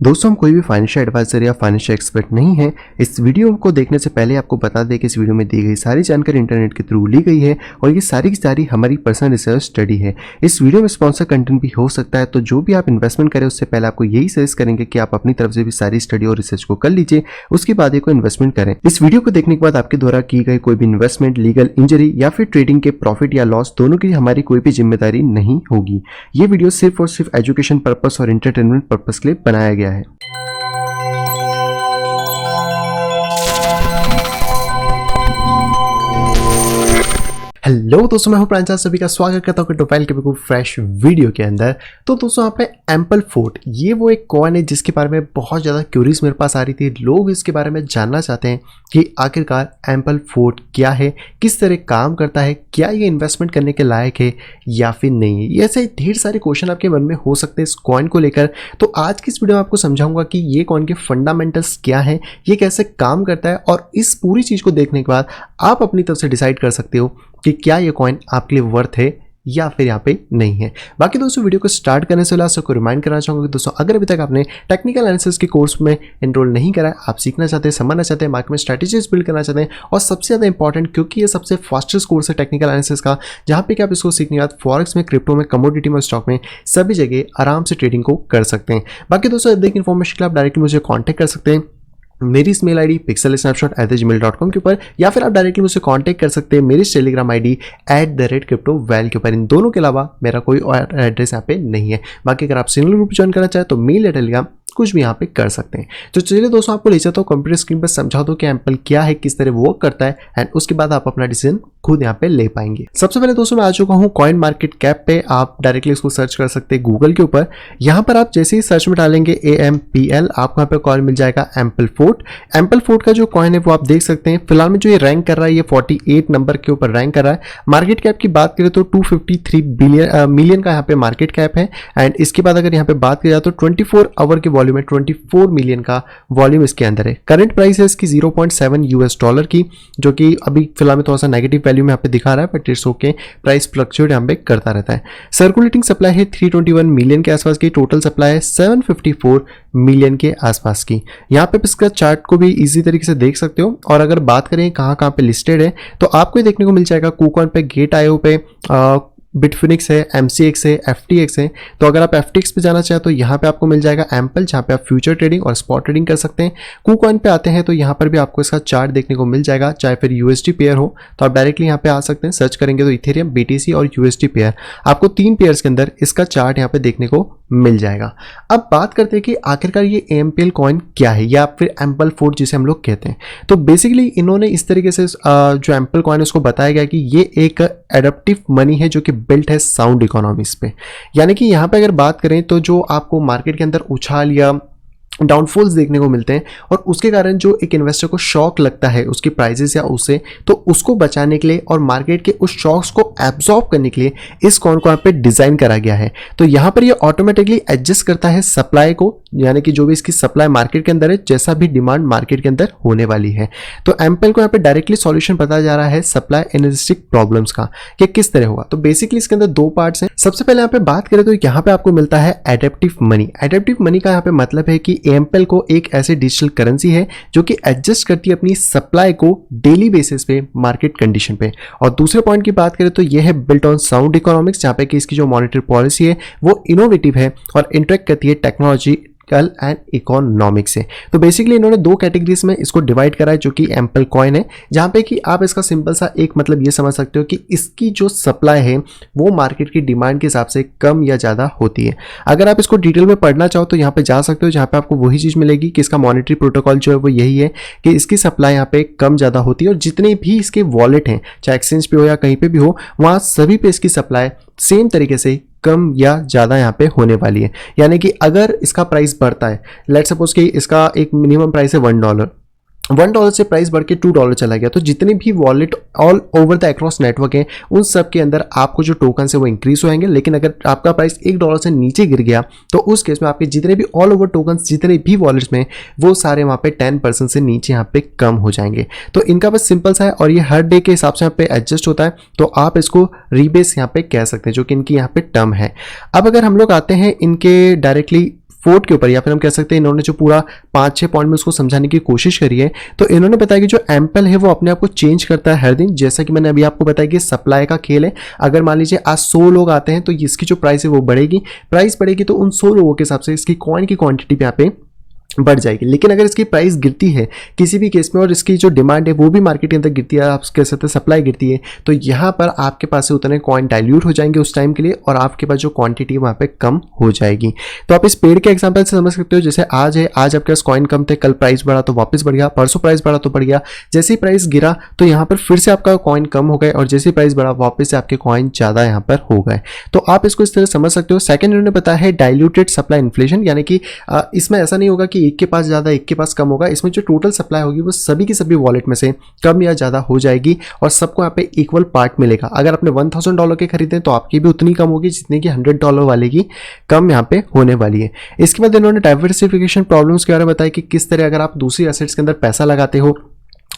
दोस्तों, हम कोई भी फाइनेंशियल एडवाइजर या फाइनेंशियल एक्सपर्ट नहीं है। इस वीडियो को देखने से पहले आपको बता दें कि इस वीडियो में दी गई सारी जानकारी इंटरनेट के थ्रू ली गई है और ये सारी की सारी हमारी पर्सनल रिसर्च स्टडी है। इस वीडियो में स्पॉन्सर कंटेंट भी हो सकता है, तो जो भी आप इन्वेस्टमेंट करें उससे पहले आपको यही सजेस्ट करेंगे कि आप अपनी तरफ से भी सारी स्टडी और रिसर्च को कर लीजिए, उसके बाद ही कोई इन्वेस्टमेंट करें। इस वीडियो को देखने के बाद आपके द्वारा की गई कोई भी इन्वेस्टमेंट, लीगल इंजरी या फिर ट्रेडिंग के प्रॉफिट या लॉस दोनों की हमारी कोई भी जिम्मेदारी नहीं होगी। ये वीडियो सिर्फ और सिर्फ एजुकेशन पर्पस और एंटरटेनमेंट पर्पस के लिए बनाया गया है। हेलो दोस्तों, मैं हूं प्रांजल, सभी का स्वागत करता हूं प्रोफाइल के बिल्कुल फ्रेश वीडियो के अंदर। तो दोस्तों, यहाँ पे एम्पल फोर्ट ये वो एक कॉइन है जिसके बारे में बहुत ज़्यादा क्यूरीज मेरे पास आ रही थी। लोग इसके बारे में जानना चाहते हैं कि आखिरकार एम्पल फोर्ट क्या है, किस तरह काम करता है, क्या ये इन्वेस्टमेंट करने के लायक है या फिर नहीं है। ये ऐसे ढेर सारे क्वेश्चन आपके मन में हो सकते हैं इस कॉइन को लेकर। तो आज की इस वीडियो में आपको समझाऊंगा कि ये कॉइन के फंडामेंटल्स क्या है, ये कैसे काम करता है, और इस पूरी चीज़ को देखने के बाद आप अपनी तरफ से डिसाइड कर सकते हो कि क्या ये कॉइन आपके लिए वर्थ है या फिर यहाँ पे नहीं है। बाकी दोस्तों, वीडियो को स्टार्ट करने से पहले आपको रिमाइंड करना चाहूँगा कि दोस्तों, अगर अभी तक आपने टेक्निकल एनालिसिस के कोर्स में एनरोल नहीं करा है, आप सीखना चाहते हैं, समझना चाहते हैं, मार्केट में स्ट्रैटेजीज बिल्ड करना चाहते हैं, और सबसे ज़्यादा इंपॉर्टेंट क्योंकि ये सबसे फास्टेस्ट कोर्स है टेक्निकल एनालिसिस का, जहाँ पे कि आप इसको सीखने के बाद फॉरेक्स में, क्रिप्टो में, कमोडिटी में, स्टॉक में सभी जगह आराम से ट्रेडिंग को कर सकते हैं। बाकी दोस्तों, अधिक इन्फॉर्मेशन के लिए आप डायरेक्टली मुझे कॉन्टैक्ट कर सकते हैं मेरी इस मेल आईडी pixelsnapshot@gmail.com के ऊपर, या फिर आप डायरेक्टली मुझसे कांटेक्ट कर सकते हैं मेरी टेलीग्राम आईडी @cryptoval के ऊपर। इन दोनों के अलावा मेरा कोई और एड्रेस यहाँ पे नहीं है। बाकी अगर आप सिंगल ग्रुप ज्वाइन करना चाहें तो मेल या टेलीग्राम कुछ भी यहाँ पे कर सकते हैं। तो चलिए दोस्तों, आपको ले जाता हूँ कंप्यूटर स्क्रीन पर, समझा दो कि एम्पल क्या है, किस तरह वर्क करता है, एंड उसके बाद आप अपना डिसीजन खुद यहाँ पे ले पाएंगे। सबसे पहले दोस्तों, मैं आ चुका हूँ कॉइन मार्केट कैप पे। आप डायरेक्टली इसको सर्च कर सकते हैं गूगल के ऊपर। यहाँ पर आप जैसे ही सर्च में डालेंगे AMPL, आपको यहाँ पे कॉइन मिल जाएगा एम्पल फोर्ट। एम्पल फोर्ट का जो कॉइन है वो आप देख सकते हैं। फिलहाल में जो ये रैंक कर रहा है, ये 48 नंबर के ऊपर रैंक कर रहा है। मार्केट कैप की बात करें तो 253 मिलियन का यहाँ पे मार्केट कैप है। एंड इसके बाद अगर यहाँ पे बात की जाए तो 24 आवर के वॉल्यूम में 24 मिलियन का वॉल्यूम इसके अंदर है। करंट प्राइस है इसकी $0.7 की, जो कि अभी फिलहाल में थोड़ा सा नेगेटिव वैल्यू में यहाँ पे दिखा रहा है, but it's okay, price fluctuate यहाँ पे करता रहता है। सर्कुलेटिंग सप्लाई है 321 मिलियन के आसपास की, टोटल सप्लाई है 754 मिलियन के आसपास की। यहाँ पे इसका चार्ट को भी इजी तरीके से देख सकते हो। और अगर बात करें कहाँ कहाँ पे लिस्टेड है, तो आपको ये देखने को मिल जाएगा KuCoin पे, Gate.io पे, बिटफिनिक्स है, MCX है, FTX है। तो अगर आप FTX पे जाना चाहें तो यहाँ पे आपको मिल जाएगा एम्पल, जहाँ पे आप फ्यूचर ट्रेडिंग और स्पॉट ट्रेडिंग कर सकते हैं। KuCoin पे आते हैं तो यहाँ पर भी आपको इसका चार्ट देखने को मिल जाएगा, चाहे फिर USD पेयर हो तो आप डायरेक्टली यहाँ पे आ सकते हैं। सर्च करेंगे तो इथेरियम, BTC और USD पेयर, आपको 3 पेयर्स के अंदर इसका चार्ट यहाँ पे देखने को मिल जाएगा। अब बात करते हैं कि आखिरकार ये AMPL कॉइन क्या है, या फिर एम्पल फोर्ट जिसे हम लोग कहते हैं। तो बेसिकली इन्होंने इस तरीके से जो एम्पल कॉइन है उसको बताया गया कि ये एक एडप्टिव मनी है जो कि बिल्ट है साउंड इकोनॉमिक्स पे। यानी कि यहाँ पे अगर बात करें तो जो आपको मार्केट के अंदर उछाल या डाउनफॉल्स देखने को मिलते हैं, और उसके कारण जो एक इन्वेस्टर को शॉक लगता है उसकी प्राइसेस या उससे, तो उसको बचाने के लिए और मार्केट के उस शॉक्स को एब्जॉर्ब करने के लिए इस कॉइन को यहाँ पे डिजाइन करा गया है। तो यहाँ पर ये ऑटोमेटिकली एडजस्ट करता है सप्लाई को, यानी कि जो भी इसकी सप्लाई मार्केट के अंदर है, जैसा भी डिमांड मार्केट के अंदर होने वाली है। तो एम्पल को यहाँ पे डायरेक्टली सॉल्यूशन बताया जा रहा है सप्लाई एनालिस्टिक प्रॉब्लम्स का, कि किस तरह होगा। तो बेसिकली इसके अंदर 2 पार्ट्स हैं। सबसे पहले यहाँ पे बात करें तो यहाँ पे आपको मिलता है एडेप्टिव मनी। एडेप्टिव मनी का यहाँ पे मतलब है कि एम्पल को एक ऐसी डिजिटल करेंसी है जो कि एडजस्ट करती है अपनी सप्लाई को डेली बेसिस पे मार्केट कंडीशन पे। और दूसरे पॉइंट की बात करें तो यह है बिल्ट ऑन साउंड इकोनॉमिक्स, जहाँ पे कि इसकी जो मॉनेटरी पॉलिसी है वो इनोवेटिव है और इंटरेक्ट करती है टेक्नोलॉजी एंड इकोनॉमिक्स से। तो बेसिकली इन्होंने 2 कैटेगरीज में इसको डिवाइड करा है, जो कि एम्पल कॉइन है, जहां पे कि आप इसका सिंपल सा एक मतलब ये समझ सकते हो कि इसकी जो सप्लाई है वो मार्केट की डिमांड के हिसाब से कम या ज़्यादा होती है। अगर आप इसको डिटेल में पढ़ना चाहो तो यहाँ पे जा सकते हो, जहाँ पे आपको वही चीज़ मिलेगी कि इसका मॉनेटरी प्रोटोकॉल जो है वो यही है कि इसकी सप्लाई यहाँ पे कम ज़्यादा होती है, और जितने भी इसके वॉलेट हैं, चाहे एक्सचेंज पे हो या कहीं पे भी हो, वहाँ सभी पे इसकी सप्लाई सेम तरीके से कम या ज़्यादा यहाँ पे होने वाली है। यानी कि अगर इसका प्राइस बढ़ता है, लेट्स सपोज कि इसका एक मिनिमम प्राइस है $1, $1 से प्राइस बढ़ के $2 चला गया, तो जितने भी wallet all over the across network हैं उन सब के अंदर आपको जो टोकन है वो इंक्रीज होएंगे। लेकिन अगर आपका प्राइस $1 से नीचे गिर गया तो उस केस में आपके जितने भी ऑल ओवर टोकन, जितने भी वॉलेट्स में, वो सारे वहाँ पे 10% से नीचे यहाँ पे कम हो जाएंगे। तो इनका बस सिंपल सा है, और ये हर डे के हिसाब से यहाँ पे एडजस्ट होता है। तो आप इसको रीबेस यहाँ पे कह सकते हैं, जो कि इनकी यहाँ पे टर्म है। अब अगर हम लोग आते हैं इनके डायरेक्टली फोर्ट के ऊपर, या फिर हम कह सकते हैं इन्होंने जो पूरा 5-6 पॉइंट में उसको समझाने की कोशिश करी है, तो इन्होंने बताया कि जो एम्पल है वो अपने आप को चेंज करता है हर दिन। जैसा कि मैंने अभी आपको बताया कि सप्लाई का खेल है। अगर मान लीजिए आज 100 लोग आते हैं तो इसकी जो प्राइस है वो बढ़ेगी, प्राइस बढ़ेगी तो उन 100 लोगों के हिसाब से इसकी कॉइन की क्वांटिटी पे यहाँ पे बढ़ जाएगी। लेकिन अगर इसकी प्राइस गिरती है किसी भी केस में और इसकी जो डिमांड है वो भी मार्केट के अंदर गिरती है, आप कह सकते हैं सप्लाई गिरती है, तो यहाँ पर आपके पास से उतने कॉइन डाइल्यूट हो जाएंगे उस टाइम के लिए, और आपके पास जो क्वांटिटी है वहाँ पे कम हो जाएगी। तो आप इस पेड़ के एग्जांपल से समझ सकते हो, जैसे आज है, आज आपके पास कॉइन कम थे, कल प्राइस बढ़ा तो वापस बढ़ गया, परसों प्राइस बढ़ा तो बढ़ गया, जैसे ही प्राइस गिरा तो यहाँ पर फिर से आपका कॉइन कम हो गए, और जैसे ही प्राइस बढ़ा वापस से आपके कॉइन ज़्यादा यहाँ पर हो गए। तो आप इसको इस तरह समझ सकते हो। सेकेंड इन्होंने बताया है डाइल्यूटेड सप्लाई इन्फ्लेशन, यानी कि इसमें ऐसा नहीं होगा कि एक के पास ज़्यादा एक के पास कम होगा, इसमें जो टोटल सप्लाई होगी वो सभी की सभी वॉलेट में से कम या ज़्यादा हो जाएगी और सबको यहाँ पे इक्वल पार्ट मिलेगा। अगर आपने $1000 के खरीदे तो आपकी भी उतनी कम होगी जितनी कि $100 वाले की कम यहाँ पे होने वाली है। इसके बाद इन्होंने डाइवर्सिफिकेशन प्रॉब्लम्स के बारे में बताया कि किस तरह अगर आप दूसरी एसेट्स के अंदर पैसा लगाते हो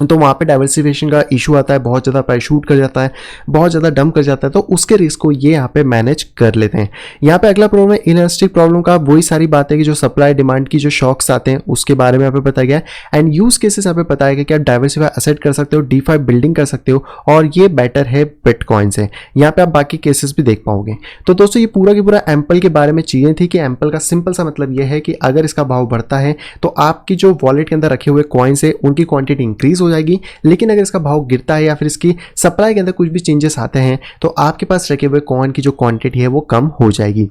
तो वहाँ पे डाइवर्सिफिकेशन का इशू आता है, बहुत ज़्यादा प्राइस शूट कर जाता है, बहुत ज़्यादा डंप कर जाता है, तो उसके रिस्क को ये यहाँ पे मैनेज कर लेते हैं। यहाँ पे अगला प्रॉब्लम है इलास्टिक प्रॉब्लम का, वही सारी बातें कि जो सप्लाई डिमांड की जो शॉक्स आते हैं उसके बारे में यहाँ पे बताया गया है। एंड यूज केसेस यहाँ पे बताया गया कि आप डाइवर्सिफाई एसेट कर सकते हो, DeFi बिल्डिंग कर सकते हो, और ये बेटर है बिटकॉइन से। यहाँ पे आप बाकी केसेस भी देख पाओगे। तो दोस्तों ये पूरा की पूरा एम्पल के बारे में चीज़ें थी कि एम्पल का सिंपल सा मतलब ये है कि अगर इसका भाव बढ़ता है तो आपकी जो वॉलेट के अंदर रखे हुए कॉइन्स है उनकी क्वांटिटी इंक्रीज हो जाएगी, लेकिन अगर इसका भाव गिरता है या फिर इसकी सप्लाई के अंदर कुछ भी चेंजेस आते हैं तो आपके पास रखे हुए कॉइन की जो क्वांटिटी है वो कम हो जाएगी।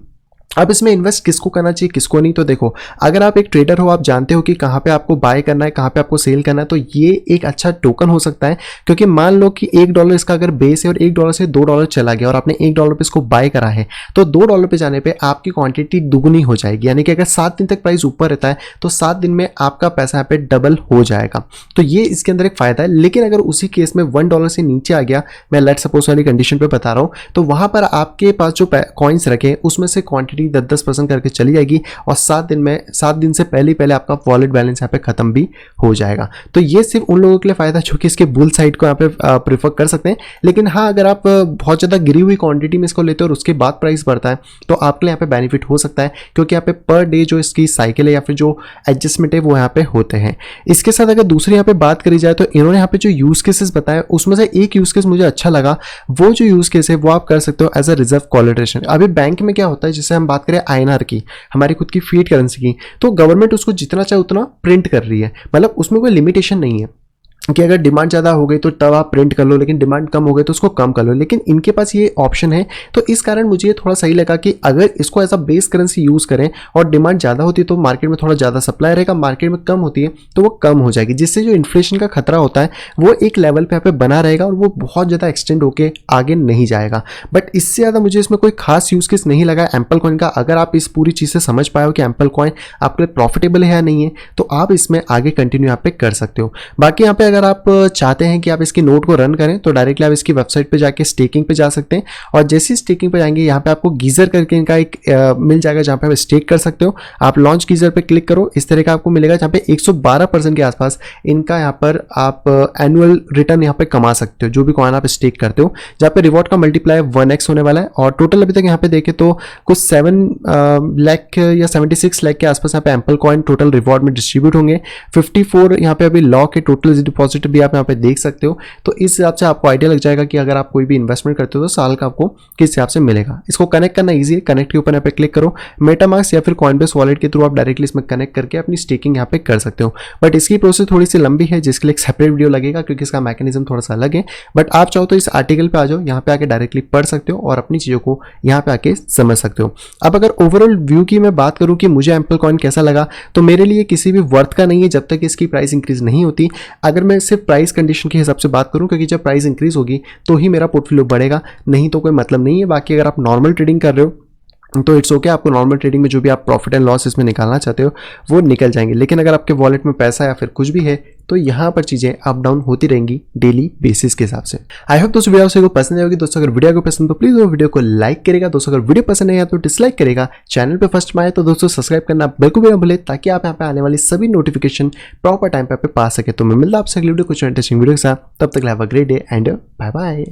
अब इसमें इन्वेस्ट किसको करना चाहिए किसको नहीं, तो देखो अगर आप एक ट्रेडर हो, आप जानते हो कि कहाँ पे आपको बाय करना है, कहाँ पे आपको सेल करना है, तो ये एक अच्छा टोकन हो सकता है। क्योंकि मान लो कि $1 इसका अगर बेस है और $1 से $2 चला गया और आपने $1 पे इसको बाय करा है, तो $2 पे जाने पे आपकी क्वांटिटी दुगनी हो जाएगी। यानी कि अगर 7 दिन तक प्राइस ऊपर रहता है तो 7 दिन में आपका पैसा यहाँ पे डबल हो जाएगा। तो ये इसके अंदर एक फायदा है। लेकिन अगर उसी केस में $1 से नीचे आ गया, मैं लेट सपोज वाली कंडीशन पे बता रहा हूँ, तो वहां पर आपके पास जो कॉइन्स रखे उसमें से क्वांटिटी 10% करके चली जाएगी और 7 दिन से पहले आपका वॉलेट बैलेंस यहाँ पे खत्म भी हो जाएगा। तो ये सिर्फ उन लोगों के लिए फायदा जो कि इसके बुल साइड को यहाँ पे प्रेफर कर सकते हैं। लेकिन हाँ, अगर आप बहुत ज़्यादा गिरी हुई क्वांटिटी में इसको लेते हो और उसके बाद प्राइस बढ़ता है तो आपके लिए यहाँ पे बेनिफिट हो सकता है, क्योंकि यहाँ पे पर डे जो इसकी साइकिल है या फिर जो एडजस्टमेंट है वो यहाँ पे होते हैं। इसके साथ अगर दूसरी यहाँ पे बात करी जाए तो इन्होंने यहाँ पे जो यूज केसेस बताए उसमें से एक यूज केस मुझे अच्छा लगा। वो जो यूज केस है वो आप कर सकते हो एज अ रिजर्व कोलेटरेशन। अभी बैंक में क्या होता है, जैसे हम बात करें INR की, हमारी खुद की फीट करेंसी की, तो गवर्नमेंट उसको जितना चाहे उतना प्रिंट कर रही है, मतलब उसमें कोई लिमिटेशन नहीं है कि अगर डिमांड ज़्यादा हो गई तो तब आप प्रिंट कर लो, लेकिन डिमांड कम हो गई तो उसको कम कर लो। लेकिन इनके पास ये ऑप्शन है, तो इस कारण मुझे ये थोड़ा सही लगा कि अगर इसको as a base currency use करें और डिमांड ज़्यादा होती है तो मार्केट में थोड़ा ज़्यादा सप्लाई रहेगा, मार्केट में कम होती है तो वो कम हो जाएगी, जिससे जो इन्फ्लेशन का खतरा होता है वो एक लेवल पे यहाँ पे बना रहेगा और वो बहुत ज़्यादा एक्सटेंड होकर आगे नहीं जाएगा। बट इससे ज़्यादा मुझे इसमें कोई खास यूज़ केस नहीं लगा एम्पल कॉइन का। अगर आप इस पूरी चीज़ से समझ पाए हो कि एम्पल कॉइन आपके लिए प्रॉफिटेबल है या नहीं है, तो आप इसमें आगे कंटिन्यू यहाँ पे कर सकते हो। बाकी यहाँ पे अगर आप चाहते हैं कि आप इसकी नोट को रन करें तो डायरेक्टली आप इसकी वेबसाइट पे जाके स्टेकिंग पे जा सकते हैं, और जैसे स्टेकिंग पे जाएंगे यहाँ पे आपको गीजर करके इनका एक मिल जाएगा जहाँ पे आप स्टेक कर सकते हो। आप लॉन्च गीजर पे क्लिक करो, इस तरह का आपको मिलेगा जहाँ पे 112% के आसपास इनका यहाँ पर आप एनुअल रिटर्न यहाँ पे कमा सकते हो जो भी कॉइन आप स्टेक करते हो, जहाँ पे रिवॉर्ड का मल्टीप्लाई 1x होने वाला है। और टोटल अभी तक यहाँ पे देखे तो कुछ 7 लाख या 76 लाख के आसपास यहाँ पे एम्पल कॉइन टोटल रिवॉर्ड में डिस्ट्रीब्यूट होंगे। 54 यहाँ पे अभी लॉ के टोटल डिपॉजिट भी आप यहाँ पे देख सकते हो। तो इस हिसाब से आपको आइडिया लग जाएगा कि अगर आप कोई भी इन्वेस्टमेंट करते हो तो साल का आपको किस हिसाब से मिलेगा। इसको कनेक्ट करना इजी है, कनेक्ट के ऊपर यहाँ पे क्लिक करो, मेटामास्क या फिर कॉइनबेस वॉलेट के थ्रू आप डायरेक्टली इसमें कनेक्ट करके अपनी स्टेकिंग यहाँ पे कर सकते हो। बट इसकी प्रोसेस थोड़ी सी लंबी है जिसके लिए एक सेपरेट वीडियो लगेगा क्योंकि इसका मैकेनिज्म थोड़ा सा अलग है। बट आप चाहो तो इस आर्टिकल पे आ जाओ, यहाँ पे आके डायरेक्टली पढ़ सकते हो और अपनी चीज़ों को यहाँ पे आके समझ सकते हो। अब अगर ओवरऑल व्यू की मैं बात करूँ कि मुझे एम्पल कॉइन कैसा लगा, तो मेरे लिए किसी भी वर्थ का नहीं है जब तक इसकी प्राइस इंक्रीज नहीं होती। अगर मैं सिर्फ प्राइस कंडीशन के हिसाब से बात करूं, क्योंकि जब प्राइस इंक्रीज होगी तो ही मेरा पोर्टफोलियो बढ़ेगा, नहीं तो कोई मतलब नहीं है। बाकी अगर आप नॉर्मल ट्रेडिंग कर रहे हो तो इट्स ओके, आपको नॉर्मल ट्रेडिंग में जो भी आप प्रॉफिट एंड लॉस इसमें निकालना चाहते हो वो निकल जाएंगे। लेकिन अगर आपके वॉलेट में पैसा या फिर कुछ भी है तो यहाँ पर चीज़ें अप डाउन होती रहेंगी डेली बेसिस के हिसाब से। आई होप दोस्तों वीडियो आपको पसंद आएगी। दोस्तों अगर वीडियो को पसंद तो प्लीज़ वो वीडियो को लाइक करेगा। दोस्तों अगर वीडियो पसंद नहीं आया तो डिसलाइक करेगा। चैनल पे फर्स्ट में आए तो दोस्तों सब्सक्राइब करना बिल्कुल भी ना भूले, ताकि आप यहाँ पे आने वाली सभी नोटिफिकेशन प्रॉपर टाइम पे पा सके। तो मैं मिलता आपसे अगली वीडियो कुछ इंटरेस्टिंग वीडियो के साथ, तब तक have a great day and bye bye.